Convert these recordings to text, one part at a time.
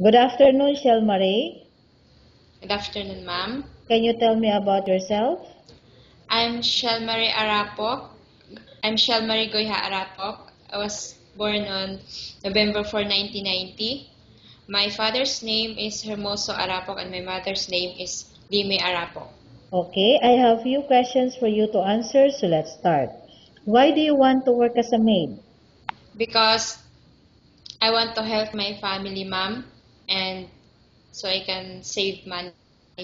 Good afternoon, Shelmarie. Good afternoon, ma'am. Can you tell me about yourself? I'm Shelmari Arapok. I'm Shelmari Goyha Arapok. I was born on November 4, 1990. My father's name is Hermoso Arapok and my mother's name is Lime Arapok. Okay, I have few questions for you to answer, so let's start. Why do you want to work as a maid? Because I want to help my family, ma'am, and so I can save money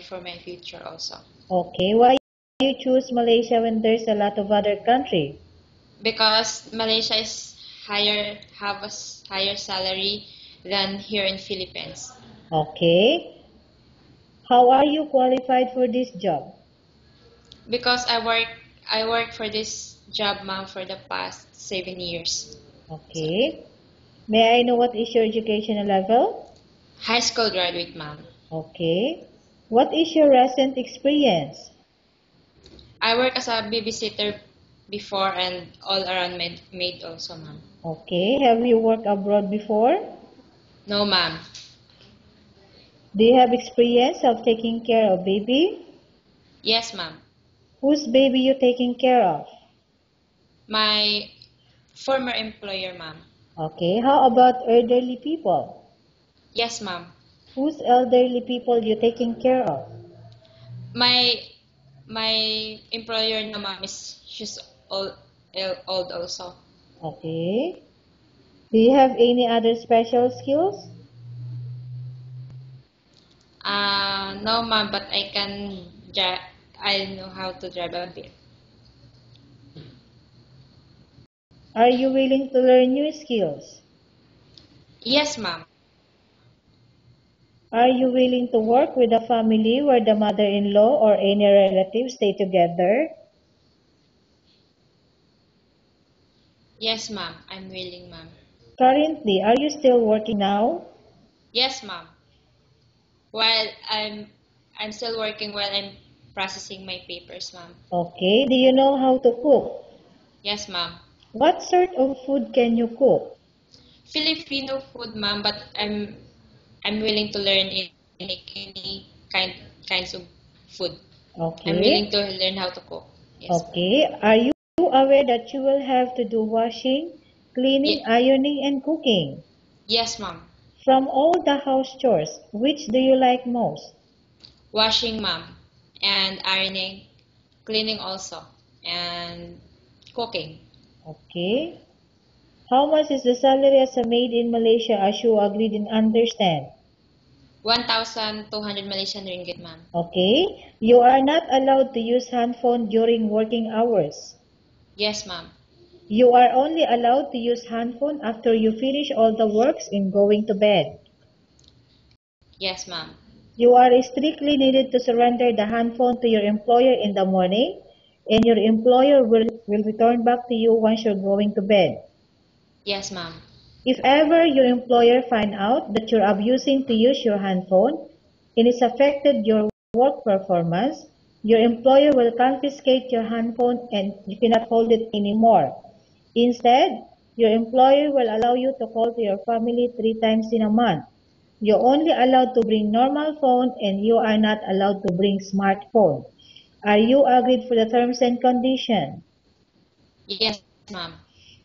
for my future also. Okay, why do you choose Malaysia when there's a lot of other country? Because Malaysia is have a higher salary than here in Philippines. Okay, how are you qualified for this job? Because I work for this job, ma'am, for the past 7 years. Okay, may I know what is your educational level? High school graduate, ma'am. Okay, what is your recent experience? I work as a babysitter before and all around maid also, ma'am. Okay, have you worked abroad before? No, ma'am. Do you have experience of taking care of baby? Yes, ma'am. Whose baby you taking care of? My former employer, ma'am. Okay, how about elderly people? Yes, ma'am. Whose elderly people you taking care of? My my employer na, ma'am, is she's old also. Okay. Do you have any other special skills? No, ma'am, but I know how to drive a bit. Are you willing to learn new skills? Yes, ma'am. Are you willing to work with a family where the mother-in-law or any relatives stay together? Yes, ma'am. I'm willing, ma'am. Currently, are you still working now? Yes, ma'am. While I'm still working while I'm processing my papers, ma'am. Okay. Do you know how to cook? Yes, ma'am. What sort of food can you cook? Filipino food, ma'am, but I'm willing to learn any kinds of food. I'm willing Okay. to learn how to cook. Yes, ma'am. Okay. Are you aware that you will have to do washing, cleaning, Ye- ironing, and cooking? yes, ma'am. From all the house chores, which do you like most? Washing, ma'am, and ironing, cleaning also, and cooking. Okay. How much is the salary as a maid in Malaysia as you agreed and understand? 1,200 Malaysian ringgit, ma'am. Okay. You are not allowed to use handphone during working hours. Yes, ma'am. You are only allowed to use handphone after you finish all the works and going to bed. Yes, ma'am. You are strictly needed to surrender the handphone to your employer in the morning, and your employer will return back to you once you're going to bed. Yes, ma'am. If ever your employer find out that you're abusing to use your handphone and it's affected your work performance, your employer will confiscate your handphone and you cannot hold it anymore. Instead, your employer will allow you to call to your family 3 times in a month. You're only allowed to bring normal phone and you are not allowed to bring smartphone. Are you agreed for the terms and condition? Yes, ma'am.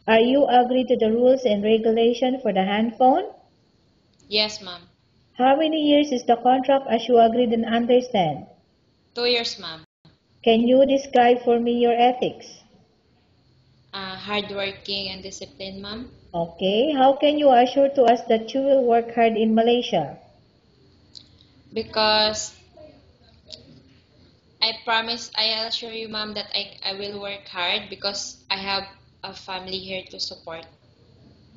Are you agreed to the rules and regulation for the handphone? Yes, ma'am. How many years is the contract as you agreed and understand? 2 years, ma'am. Can you describe for me your ethics? Hardworking and disciplined, ma'am. Okay, how can you assure to us that you will work hard in Malaysia? Because I assure you, ma'am, that I will work hard because I have a family here to support.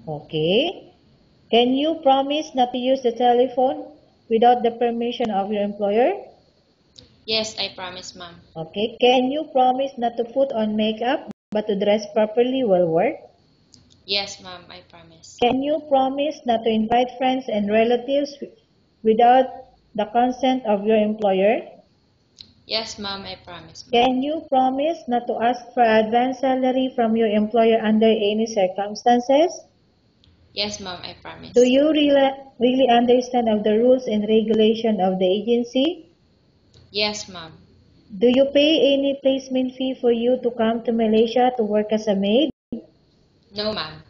Okay. Can you promise not to use the telephone without the permission of your employer? Yes, I promise, ma'am. Okay. Can you promise not to put on makeup but to dress properly while work? Yes, ma'am, I promise. Can you promise not to invite friends and relatives without the consent of your employer? Yes, ma'am, I promise, ma'am. Can you promise not to ask for advance salary from your employer under any circumstances? Yes, ma'am, I promise. Do you really understand of the rules and regulation of the agency? Yes, ma'am. Do you pay any placement fee for you to come to Malaysia to work as a maid? No, ma'am.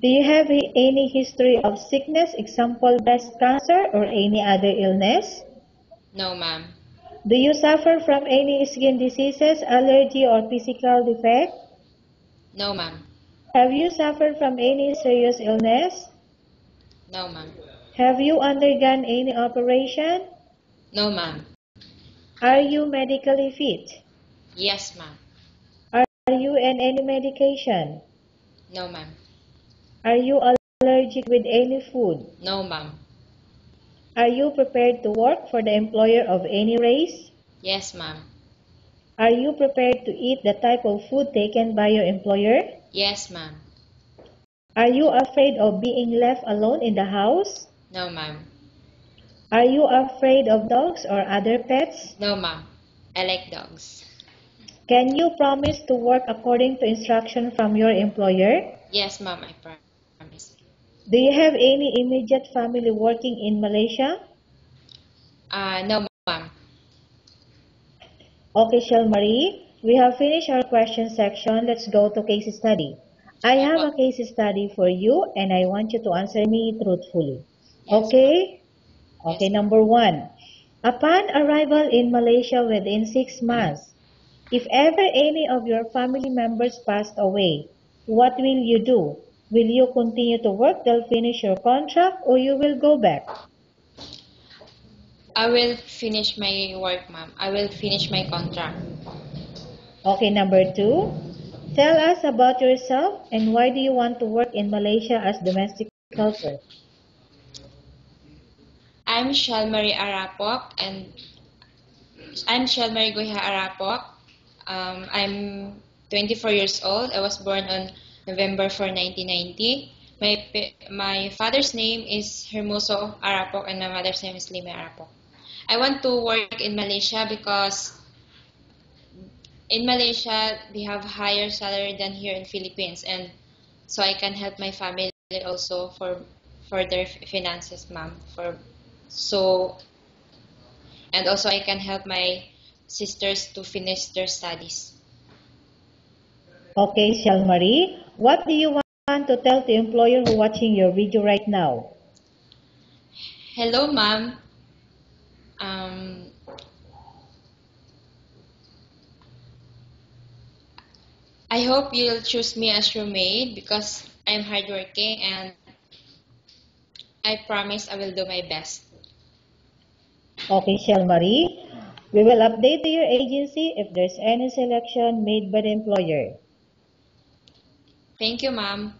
Do you have any history of sickness, example breast cancer or any other illness? No, ma'am. Do you suffer from any skin diseases, allergy or physical defect? No, ma'am. Have you suffered from any serious illness? No, ma'am. Have you undergone any operation? No, ma'am. Are you medically fit? Yes, ma'am. Are you on any medication? No, ma'am. Are you allergic with any food? No, ma'am. Are you prepared to work for the employer of any race? Yes, ma'am. Are you prepared to eat the type of food taken by your employer? Yes, ma'am. Are you afraid of being left alone in the house? No, ma'am. Are you afraid of dogs or other pets? No, ma'am. I like dogs. Can you promise to work according to instruction from your employer? Yes, ma'am, I promise. Do you have any immediate family working in Malaysia? No, ma'am. Okay, Shelmarie, we have finished our question section. Let's go to case study. I have Opo. a case study for you and I want you to answer me truthfully. Yes, ma'am. Okay? Okay, Yes, ma'am. number one. Upon arrival in Malaysia within 6 months, if ever any of your family members passed away, what will you do? Will you continue to work till finish your contract or you will go back? I will finish my work, ma'am. I will finish my contract. Okay, number two. Tell us about yourself and why do you want to work in Malaysia as domestic helper? I'm Shalmarie Arapok and I'm Shalmarie Goiha Arapok. I'm 24 years old. I was born on November 4, 1990. My father's name is Hermoso Arapok and my mother's name is Lime Arapok. I want to work in Malaysia because in Malaysia they have higher salary than here in Philippines, and so I can help my family also for their finances, ma'am. So and also I can help my sisters to finish their studies. Okay, Shalmarie, what do you want to tell the employer who watching your video right now? Hello, ma'am. Um, I hope you'll choose me as your maid because I'm hardworking and I promise I will do my best. Okay, Shalmarie, we will update to your agency if there's any selection made by the employer. Thank you, ma'am.